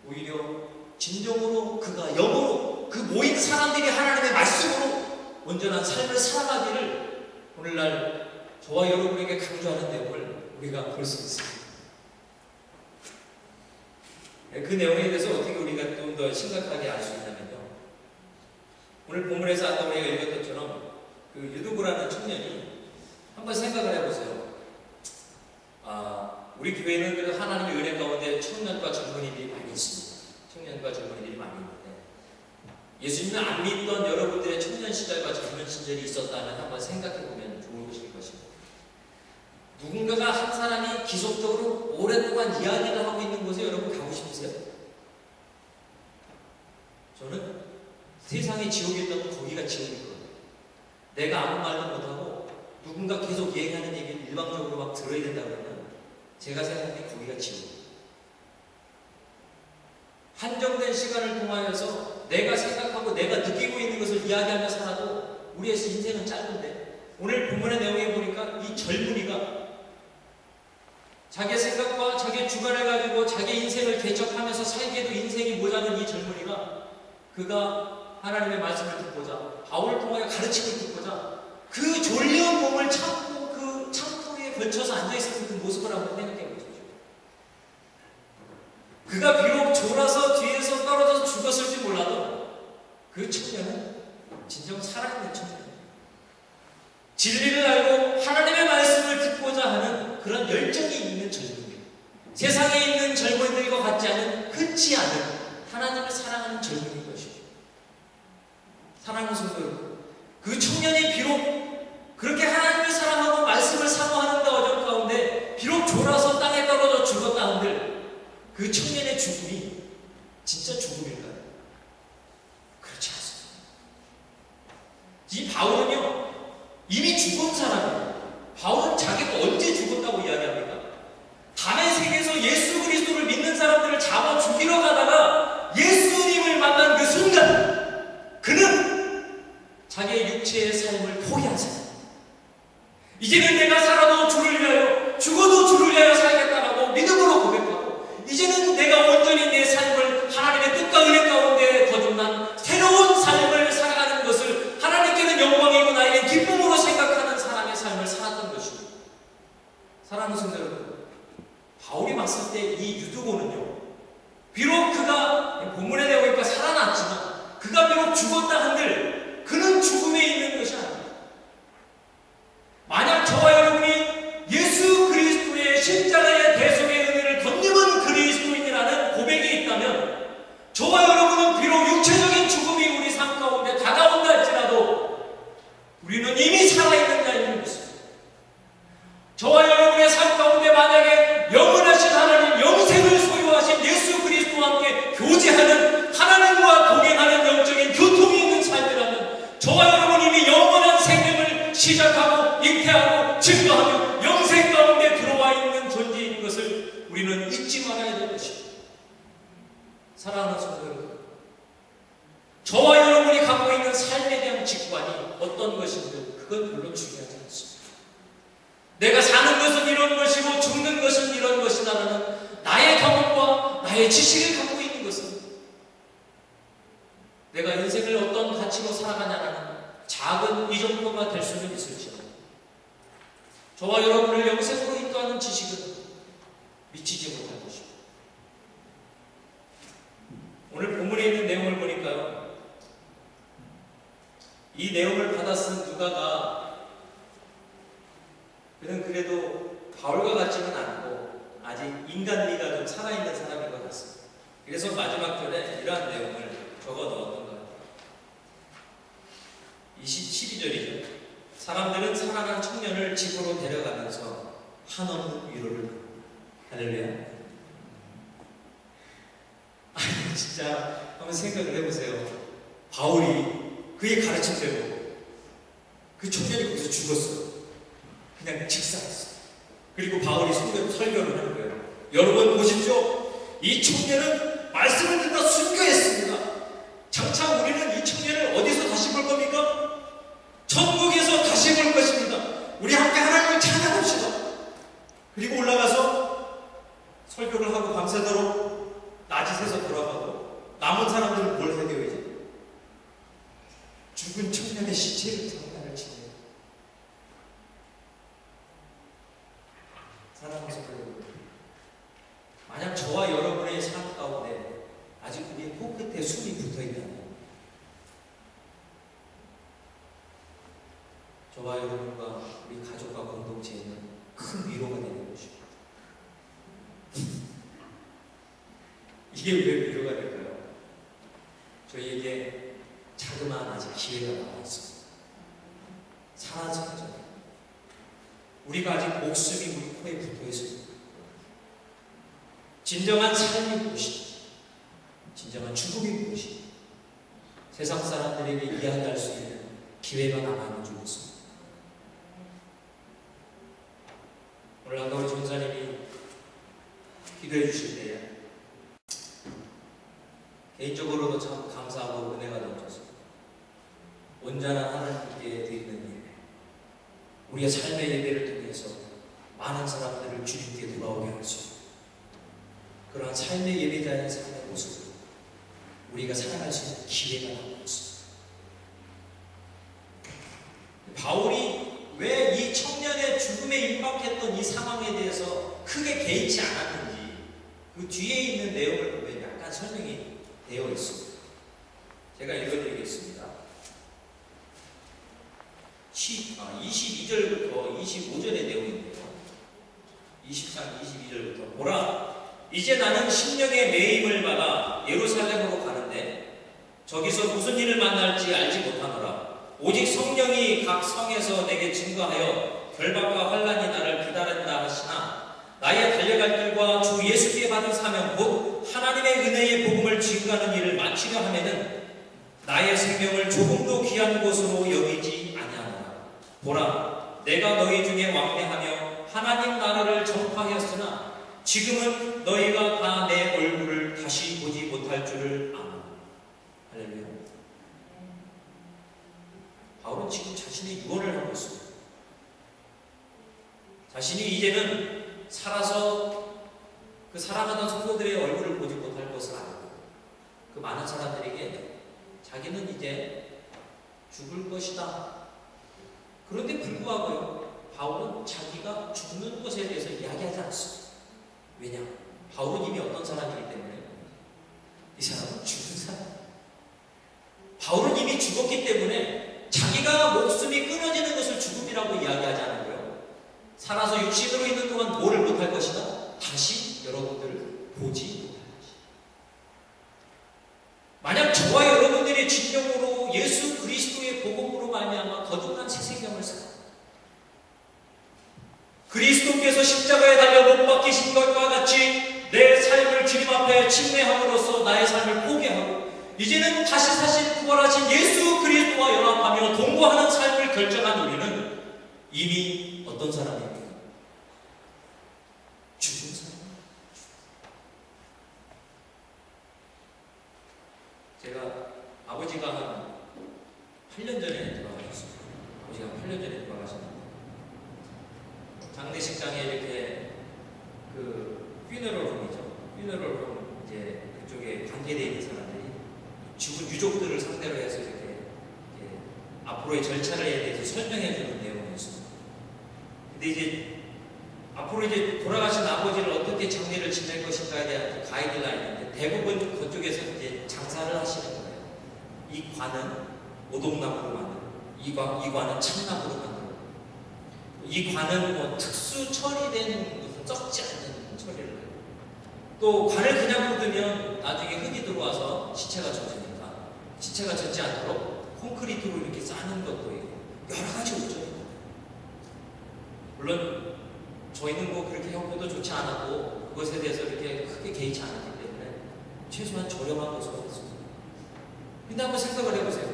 Speaker 3: 오히려 진정으로 그가 영으로 그 모인 사람들이 하나님의 말씀으로 온전한 삶을 살아가기를 오늘날 저와 여러분에게 강조하는 내용을 우리가 볼 수 있습니다. 그 내용에 대해서 어떻게 우리가 좀 더 심각하게 알 수 있냐면요. 오늘 본문에서 아까 우리가 읽었던 것처럼 그 유두부라는 청년이 한번 생각을 해보세요. 우리 교회는 그래도 하나님의 은혜 가운데 청년과 젊은이들이 많이 있습니다. 청년과 젊은이들이 많이 있는데 예수님을 안 믿던 여러분들의 청년 시절과 젊은 시절이 있었다면 한번 생각해보면 좋으실 것입니다. 누군가가 한 사람이 기속적으로 오랫동안 이야기를 하고 있는 곳에 여러분 가고 싶으세요? 저는 세상에 지옥이 있다면 거기가 지옥이거든요. 내가 아무 말도 못하고 누군가 계속 얘기하는 얘기를 일방적으로 막 들어야 된다 그러면 제가 생각하기에 거기가 지옥이에요. 한정된 시간을 통하여서 내가 생각하고 내가 느끼고 있는 것을 이야기하며 살아도 우리의 인생은 짧은데 오늘 본문의 내용에 보니까 이 젊은이가 자기 생각과 자기 주관을 가지고 자기 인생을 개척하면서 살기에도 인생이 모자란 이 젊은이가 그가 하나님의 말씀을 듣고자 바울을 통하여 가르침을 듣고자 그 졸려온 몸을 참고 그 창고에 걸쳐서 앉아있었던 그 모습을 한번 생각해 보십시오. 그가 비록 졸아서 뒤에서 떨어져서 죽었을지 몰라도 그 청년은 진정 살아있는 청년이에요. 진리를 알고 하나님의 말씀을 듣고자 하는 그런 열정이 있는 젊은이, 세상에 있는 젊은이들과 같지 않은 흔치 않은 하나님을 사랑하는 젊은이인 것이죠. 사랑하는 성도 여러분, 그 청년이 비록 그렇게 하나님을 사랑하고 말씀을 사모하는 어정 가운데 비록 졸아서 땅에 떨어져 죽었다 한들 그 청년의 죽음이 진짜 죽음일까요? 그렇지 않습니다. 이 바울은요 이미 죽은 사람이에요. 바울은 자기가 언제 죽었다고 이야기합니까? 다메섹에서 예수 그리스도를 믿는 사람들을 잡아 죽이러 가다가 예수님을 만난 그 순간 그는 자기의 육체의 삶을 포기한 사람. 이제는 내가 살아도 주를 위하여 죽어도 주를 위하여 살겠다라고 믿음으로 고백하고 이제는 내가 온전히 내 삶을 하나님의 뜻과 은혜 가운데 거듭난 새로운 삶을 살아가는 것을 하나님께는 영광이고 나에게 기쁨으로 생각하는 사람의 삶을 살았던 것입니다. 사랑하는 성도 여러분, 바울이 봤을 때 이 유두고는요 비록 그가 본문에 되어 있고 살아났지만 그가 비록 죽었다 한들 그는 죽음에 있는 것이 아닙니다. 만약 저와 여러분이 예수 그리스도의 십자가의 대속의 은혜를 덧입은 그리스도인이라는 고백이 있다면 저와 여러분은 비록 육체적인 죽음이 우리 삶 가운데 다가온다 할지라도 우리는 이미 살아있는 자인 것입니다. 저와 여러분의 삶 가운데 만약에 영원하신 하나님 영생을 소유하신 예수 그리스도와 함께 교제하는 하나님과 동행하는 영적인 교통이 있는 삶이라면 저와 여러분 이미 영원한 생명을 시작하고 잉태하고 증거하며 영생 가운데 들어와 있는 존재인 것을 우리는 잊지 말아야 될 것입니다. 사랑하는 성도 여러분, 저와 여러분이 갖고 있는 삶에 대한 직관이 어떤 것인지 그건 별로 중요하지 않습니다. 내가 사는 것은 이런 것이고 죽는 것은 이런 것이다라는 나의 경험과 나의 지식을 갖고 있는 것은 내가 인생을 어떤 가치로 살아가냐라는 작은 이정도가 될 수는 있을지라도 저와 여러분을 영생으로 인도하는 지식은 미치지 못할 것입니다. 오늘 본문에 있는 내용을 보니까요, 이 내용을 받아 쓴 누가가 그는 그래도 바울과 같지는 않고 아직 인간미가 좀 살아있는 사람인 것 같습니다. 그래서 마지막 절에 이러한 내용을 적어 넣었던 것 같아요. 12절이죠. 사람들은 살아난 청년을 집으로 데려가면서 한없는 위로를 할렐루야. 아니 진짜 한번 생각을 해보세요. 바울이 그의 가르침대로 그 청년이 거기서 죽었어요. 그냥 직사했어요. 그리고 바울이 설교를 하는 거예요. 여러분 보십시오. 이 청년은 말씀을 듣다 순교했습니다. 장차 우리는 이 청년을 어디서 다시 볼 겁니까? 천국에서 다시 볼 것입니다. 우리 함께 하나님을 찬양합시다. 그리고 올라가서 설교를 하고 밤새도록 낮이새서 돌아가고 남은 사람들은 뭘 해야 돼요 이제? 죽은 청년의 시체를 장난을 치네요. 사랑하는 성도, 만약 저와 여러분의 삶 가운데 아직 우리의 코끝에 숨이 붙어있다면 저와 여러분과 우리 가족과 공동체에는 큰 위로가 되는 것입니다. 이게 왜 위로가 될까요? 저희에게 자그마한 아직 기회가 남아있습니다. 사라지기 전에 우리가 아직 목숨이 우리 코에 붙어있습니다. 진정한 삶이 무엇인지, 진정한 죽음이 무엇인지 세상 사람들에게 이야기할 수 있는 기회가 남아있는 줄 믿습니다. 오늘 아까 우리 전사님이 기도해 주실 때에 개인적으로도 참 감사하고 은혜가 넘쳤습니다. 온전한 하나님께 드리는 예배, 우리의 삶의 예배를 통해서 많은 사람들을 주님께 돌아오게 할 수 있는 그러한 삶의 예배자의 삶의 모습을 우리가 살아갈 수 있는 기회가 남아 있습니다. 바울이 왜 이 청년의 죽음에 임박했던 이 상황에 대해서 크게 개의치 않았는지 그 뒤에 있는 내용을 보면 약간 설명이 되어 있습니다. 제가 읽어드리겠습니다. 22절부터 25절의 내용인데요. 23, 22절부터 보라, 이제 나는 심령의 매임을 받아 예루살렘으로 가는데 저기서 무슨 일을 만날지 알지 못하노라. 오직 성령이 각 성에서 내게 증거하여 결박과 환난이 나를 기다린다 하시나 나의 달려갈 길과 주 예수께 받은 사명 곧 하나님의 은혜의 복음을 증거하는 일을 마치려 하면은 나의 생명을 조금도 귀한 것으로 여기지 아니하노라. 보라, 내가 너희 중에 왕래하며 하나님 나라를 전파하였으나 지금은 너희가 다 내 얼굴을 다시 보지 못할 줄을 아노라. 할렐루야. 바울은 지금 자신의 유언을 하고 있습니다. 자신이 이제는 살아서 그 사랑하던 성도들의 얼굴을 보지 못할 것을 알고 그 많은 사람들에게 자기는 이제 죽을 것이다. 그런데 불구하고요, 바울은 자기가 죽는 것에 대해서 이야기하지 않습니다. 왜냐? 바울은 이미 어떤 사람이기 때문에 이 사람은 죽은 사람. 바울은 이미 죽었기 때문에 자기가 목숨이 끊어지는 것을 죽음이라고 이야기하지 않고요, 살아서 육신으로 있는 동안 뭐를 못할 것이다? 다시 여러분들을 보지 못할 것이다. 만약 저와 여러분들이 진정으로 예수 그리스도의 복음으로 말미암아 거듭난 새 생명을 살아 그리스도께서 십자가에 달려 못 박히신 것과 같이 내 삶을 주님 앞에 침례함으로써 나의 삶을 포기하고 이제는 다시 사신 부활하신 예수 그리스도와 연합하며 동거하는 삶을 결정한 우리는 이미 어떤 사람입니까? 죽은 사람. 제가 아버지가 한 8년 전에 돌아가셨어요. 아버지가 8년 전에 돌아가셨는데 장례식장에 이렇게 그 퓨너럴홈이죠. 퓨너럴홈 이제 그쪽에 관계되어 있는 사람들이 죽은 유족들을 상대로 해서 이렇게 앞으로의 절차에 대해서 설명해 주는 내용이었습니다. 근데 이제 앞으로 이제 돌아가신 아버지를 어떻게 장례를 지낼 것인가에 대한 가이드라인인데 대부분 그쪽에서 이제 장사를 하시는 거예요. 이 관은 오동나무로 만들고 이 관은 참나무로 만들고 이 관은 뭐 특수 처리된 무슨 썩지 않는 처리를 해요. 또 관을 그냥 묻으면 나중에 흙이 들어와서 시체가 젖으니까 시체가 젖지 않도록 콘크리트로 이렇게 싸는 것도 있고 여러 가지 오죠. 물론 저희는 뭐 그렇게 형편도 좋지 않았고 그것에 대해서 이렇게 크게 개의치 않았기 때문에 최소한 저렴한 것으로 했습니다. 근데 한번 생각을 해보세요.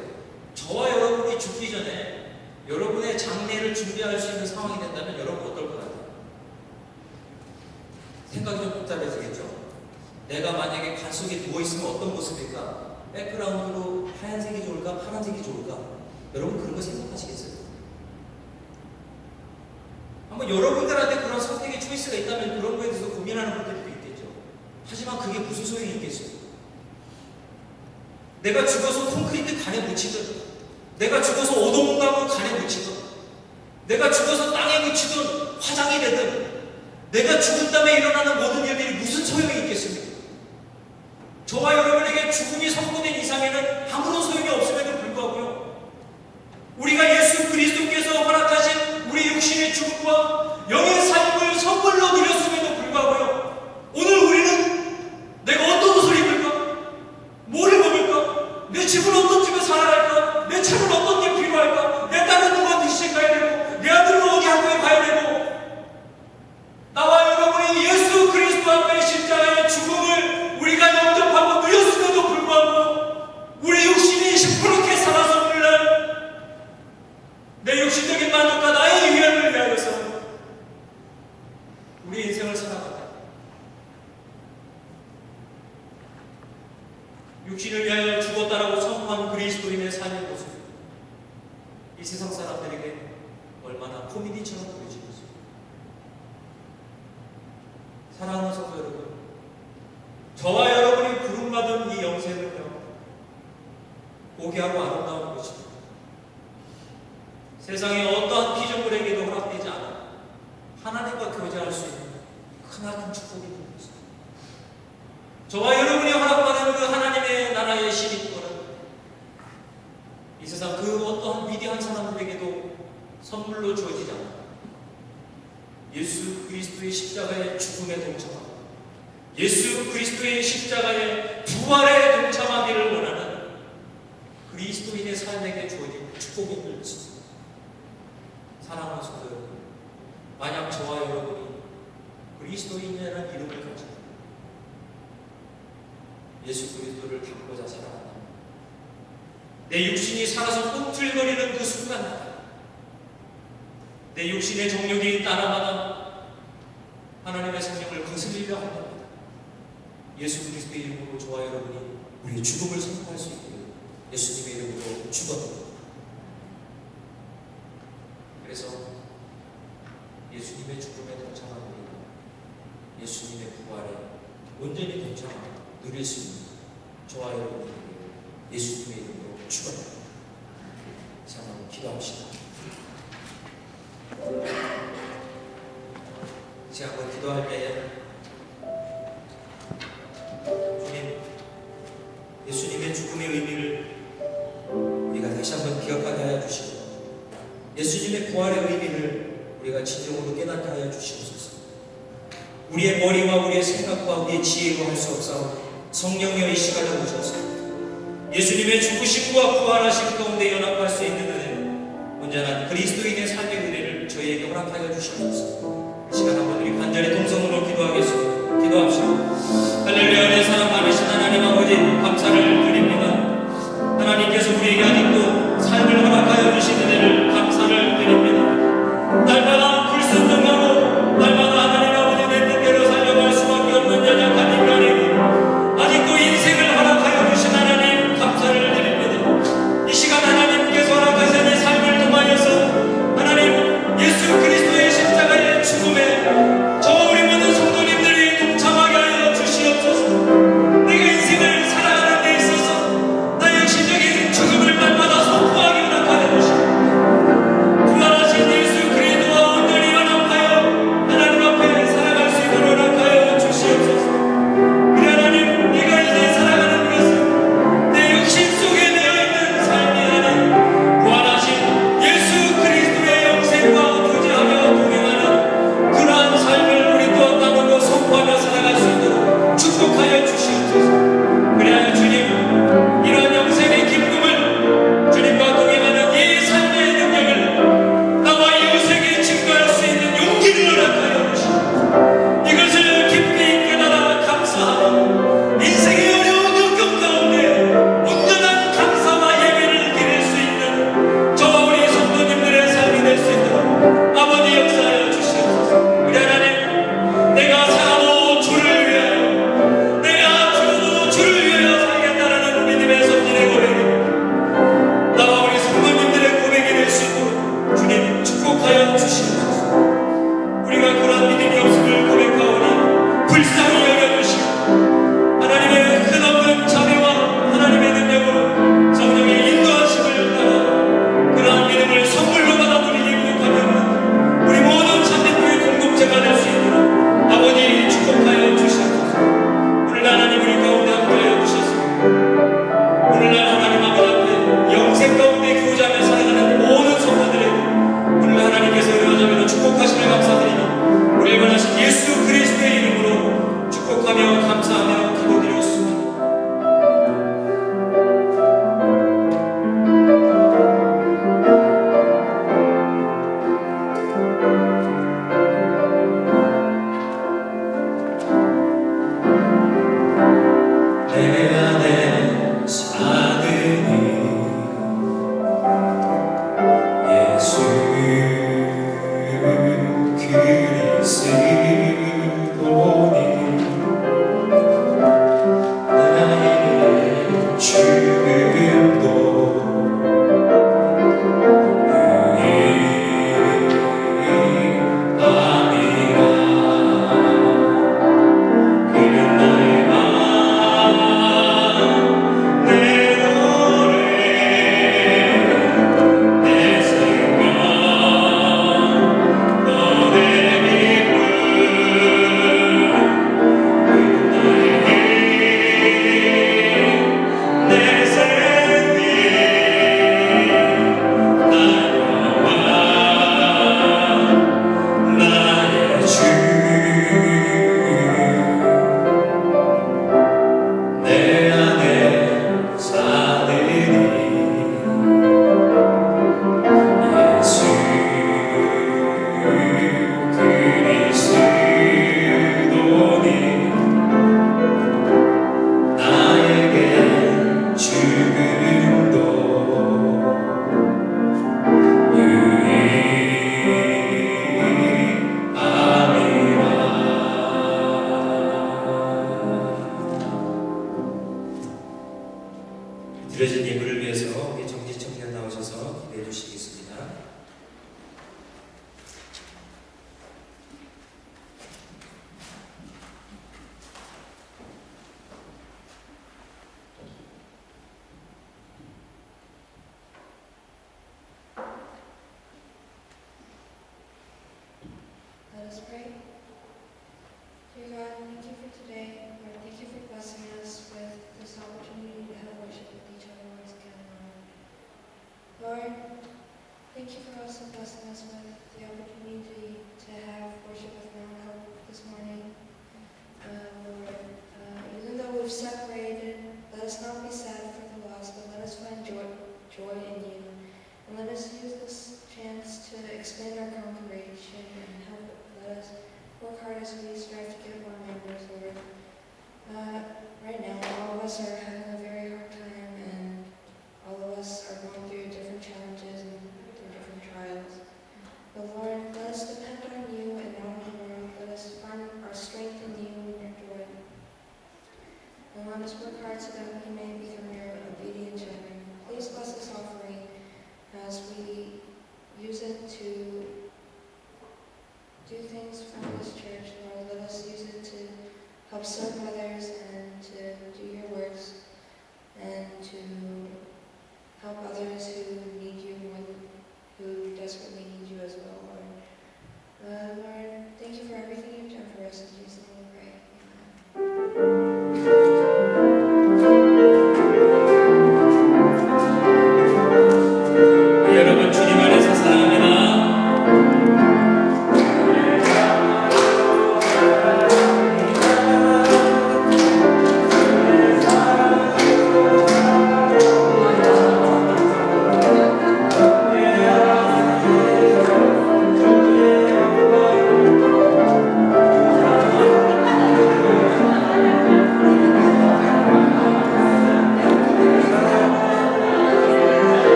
Speaker 3: 저와 여러분이 죽기 전에 여러분의 장례를 준비할 수 있는 상황이 된다면 여러분 어떨 것 같아요? 생각이 좀 복잡해지겠죠? 내가 만약에 관 속에 누워있으면 어떤 모습일까? 백그라운드로 하얀색이 좋을까? 파란색이 좋을까? 여러분 그런 거 생각하시겠어요? 한번 여러분들한테 그런 선택의 초이스가 있다면 그런 거에 대해서 고민하는 분들도 있겠죠. 하지만 그게 무슨 소용이 있겠어요? 내가 죽어서 콘크리트 간에 묻히든 내가 죽어서 오동나무 간에 묻히든 내가 죽어서 땅에 묻히든 화장이 되든 내가 죽은 다음에 일어나는 모든 일들이 무슨 소용이 있겠습니까? 저와 여러분에게 죽음이 선고된 이상에는 아무런 소용이 없음에도 불구하고요. 우리가 예수 그리스도께서 허락하신 우리 육신의 죽음과 영의 삶을 선물로 드렸음에도 불구하고요. 오늘 우리는 내가 어떤 옷을 입을까? 뭐를 먹을까? 내 집은 어떤 집에 살아갈까? 내 차는 어떤 게 필요할까? 내 딸은 누구한테 시집 가야 되고 내 아들은 어디 학교에 가야 되고 나와 여러분이 예수 그리스도 앞에 십자가의 죽음을 우리가 영접하고 누렸음에도 불구하고 우리 육신이 시퍼렇게 살아서 오늘날 내 육신적인 만족과 나의 위안을 위하여서 우리 인생을 살아간다. 육신을 위하여 죽었다라고 선포한 그리스도인의 삶의 모습, 이 세상 사람들에게 얼마나 코미디처럼 보여지겠어요. 사랑하는 성도 여러분, 저와 여러분이 부름받은 이 영생은요 고귀하고 아름다운 것입니다. 세상에 어떠한 피조물에게도 허락되지 않아 하나님과 교제할 수 있는 크나큰 축복이 있는 것입니다. 저와 여러분이 허락받은 그 하나님의 나라의 시민권은 이 세상 그 어떠한 위대한 사람들에게도 선물로 주어지지 않아 예수 그리스도의 십자가의 죽음에 동참하고 예수 그리스도의 십자가의 부활에 동참하기를 원하는 그리스도인의 삶에게 주어진 축복인 것입니다. 사랑하는 성도 여러분, 만약 저와 여러분이 그리스도인이라는 이름을 가지고 예수 그리스도를 닮고자 살아간다. 내 육신이 살아서 꿈틀거리는 그 순간마다 내 육신의 정욕이 따라가다 하나님의 성령을 거슬리려 합니다. 예수 그리스도의 이름으로 저와 여러분이 우리의 죽음을 선포할 수 있도록 예수님의 이름으로 죽어듭니다. 그래서 예수님의 죽음에 동참한 우리가 예수님의 부활에 온전히 동참하고 누릴 수 있는 저와 여러분에게 예수님의 이름으로 축원합니다. 자, 한번 기도합시다. 제가 한번 기도할 때 주님, 예수님의 죽음의 의미를 우리가 다시 한번 기억하게 하여 주시고 예수님의 부활의 의미를 우리가 진정으로 깨닫게 하여 주시옵소서. 우리의 머리와 우리의 생각과 우리의 지혜로 할 수 없사오니 성령여 이 시간에 오셔서 예수님의 죽으심과 부활하심 가운데 연합할 수 있는 은혜는 온전한 그리스도인의 삶의 은혜를 저희에게 허락하여 주시옵소서. 이 시간 한번 우리 간절히 동성으로 기도하겠습니다. 기도합시다. 할렐루야. 내 사랑 많으신 하나님 아버지 감사를 드립니다. 하나님께서 우리에게 아직도 삶을 허락하여 주신 은혜를 감사를 드립니다. 날마다 불순종하고 날마다 하나님 아버지 내 뜻대로 살려갈 수밖에 없는 연약한 인간이고 아직도 인생을 허락하여 주신 하나님 감사를 드립니다. 이 시간 하나님께서 허락하신 이 삶을 통하여서 하나님 예수 그리스도의 십자가의
Speaker 1: 주시옵소서. 우리가 그런 믿음이 없음을 고백하오니 불쌍히 여겨주시고 하나님의 끝없는 자비와 하나님의 능력으로 성령의 인도하심을 따라 그러한 믿음을 선물로 받아 누리기 부족하면 우리 모든 참된 교회 공동체가 될 수 있도록 아버지 축복하여 주시옵소서. 오늘날 하나님 우리 가운데 함께하여 주셨습니다. 오늘날 하나님 앞에 영생 가운데 교제하며 살아가는 모든 성도들에게 오늘날 하나님께서 의하자면 축복하심을 감사드리며 우리를 원하신 예수 그리스도의 이름으로 축복하며 감사하며 기도드렸습니다. 내 안에 사느니 예수 그리스도니 나의 죽음도 유익함이라. 그는 나의 맘 내 노래 내 생각 너의 기쁨 그는 나의 힘 내 생명 나의 영원 나의 주 내 안에 사느니 예수 그리스도니 나에게 죽음도 유익함이라. 드려진 예물을 위해서 우리 정지 청년 나오셔서 기도해 주시겠습니다.
Speaker 4: Let us pray. Dear God, thank you for today. Lord, thank you for blessing us with this opportunity to have worship with each other once again, Lord. Lord, thank you for also blessing us with the opportunity to have worship with Mount Hope this morning. Lord, even though we've separated, let us not be sad for the loss, but let us find joy in you. And let us use this chance to expand our congregation and let us work hard as we strive to get more members, Lord. Right now, all of us are having a very hard time, and all of us are going through different challenges and through different trials. But Lord, let us depend on you and not on the world. Let us find our strength in you and your joy. And let us work hard so that we may become your obedient children. Please bless this offering as we use it to do things for this church, Lord. Let us use it to help serve others and to do your works and to help others who need you, who desperately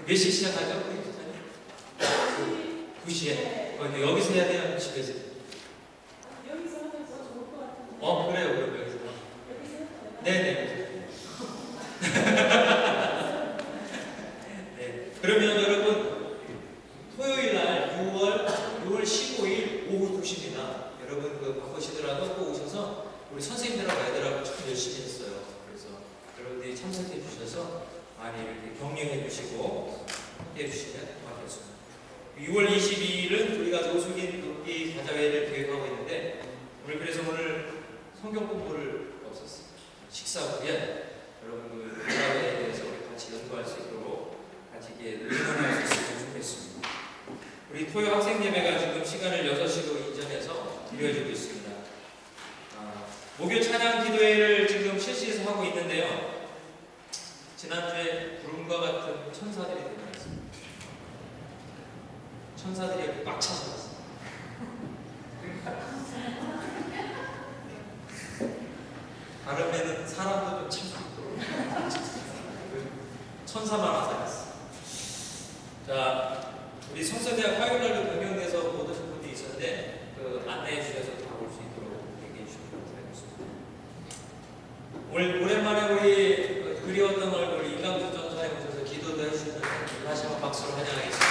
Speaker 3: 몇 시에 시작하죠? 2시에. 여기서 해야 돼요? 집에서?
Speaker 5: 여기서 하면 더 좋을 것 같은데.
Speaker 3: 그래요. 그럼 여기서. 네네. 네. 그러면 여러분, 토요일 날 6월 15일 오후 2시입니다. 여러분 바쁘시더라도 꼭 오셔서 우리 선생님들하고 애들하고 참 열심히 했어요. 그래서 여러분들이 참석해 주셔서 많이 이렇게 격려해 주시고 함께 해 주시면 고맙겠습니다. 6월 22일은 우리가 노숙인 돕기 다자회를 계획하고 있는데 오늘 성경 공부를 없었어요. 식사 후에 여러분 다자회에 대해서 우리 같이 연구할 수 있도록 같이 이렇게 응원할 수 있으면 좋겠습니다. 우리 토요 학생 예배가 지금 시간을 6시로 인정해서 이루어지고 있습니다. 목요 찬양 기도회를 지금 실시해서 하고 있는데요. 지난주에 구름과 같은 천사들이 대단했습니다. 천사들이 여기 꽉 차서 왔어요. 다름에는 사람도 좀 참고 있도록 천사만 와서 자, 우리 성서대학 화요일날로 변경돼서 못 오신 분이 있었는데 안내해 주셔서 다 올 수 있도록 얘기해 주시면 되겠습니다. 오늘 오랜만에 우리 그리웠던 얼굴 이강주 전사에 오셔서 기도도 해주시는 다시 한번 박수로 환영하겠습니다.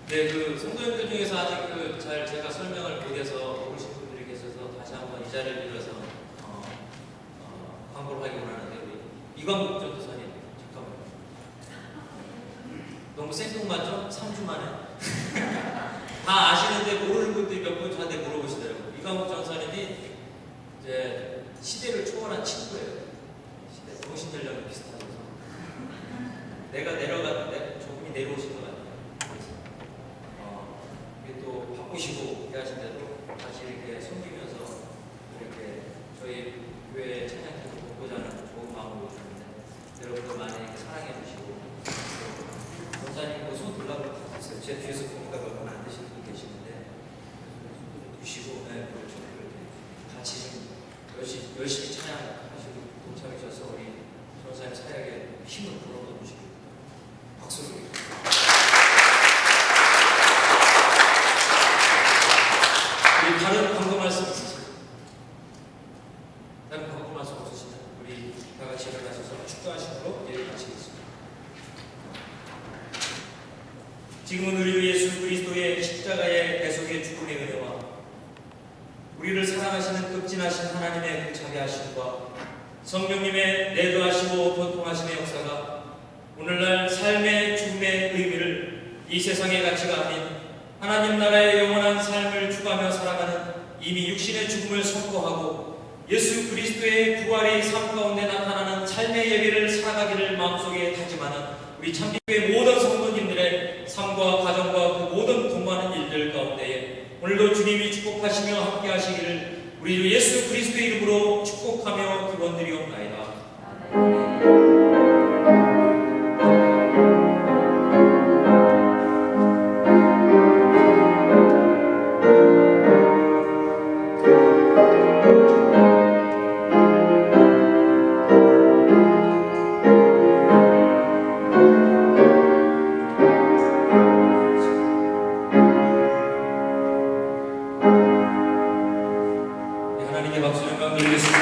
Speaker 3: 네, 성도님들 중에서 아직 잘 제가 설명을 못해서 모르신 분들이 계셔서 다시 한번 이 자리를 빌어서 광고를 하기 원하는데 우리 이광국 전도사님 잠깐만요. 너무 생뚱맞죠? 3주 만에 다 아시는데 모르는 분들이 몇 분 저한테 물어보시더라고요. 이광국 전사님이 이제 시대를 초월한 친구예요. 정신연령이 비슷하셔서 내가 내려갔는데 저분이 내려오신 것 같아요. 그래서 또 바쁘시고 하신데도 같이 이렇게 섬기면서 이렇게 저희 교회 찬양팀을 돕고자 하는 좋은 마음으로 오셨는데 여러분도 많이 이렇게 사랑해 주시고 전사님 손 들라고 했어요. 제 뒤에서 보니까 몇 분 안 되시는 분 계시는데 주시고 그렇죠. 같이 좀 열심히 찬양하시고 동참하셔서 우리 전사님 사역에 힘을 불어넣어 주시고 박수로 우리 다른 광고 말씀 있으세요? 다른 광고 말씀 없으시면 우리 다 같이 일어나셔서 축도하시도록 예를 마치겠습니다. 지금은 우리 예수 그리스도의 십자가의 대속의 죽음의 은혜와 우리를 사랑하시는 극진하신 하나님의 그 자비하심과 성령님의 내도하시고 교통하심의 역사가 오늘날 삶의 죽음의 의미를 이 세상의 가치가 아닌 하나님 나라의 영원한 삶을 추구하며 살아가는 이미 육신의 죽음을 선포하고 예수 그리스도의 부활이 삶 가운데 나타나는 삶의 예배를 살아가기를 마음속에 다짐하는 우리 참비교회 모든 성도님들의 삶과 가정과 그 모든 공부하는 일들 가운데에 오늘도 주님이 축복하시며 함께 하시기를 우리 주 예수 그리스도의 이름으로 축복하며 기원드리옵나이다.
Speaker 1: 하나님께 박수 영광 드리겠습니다.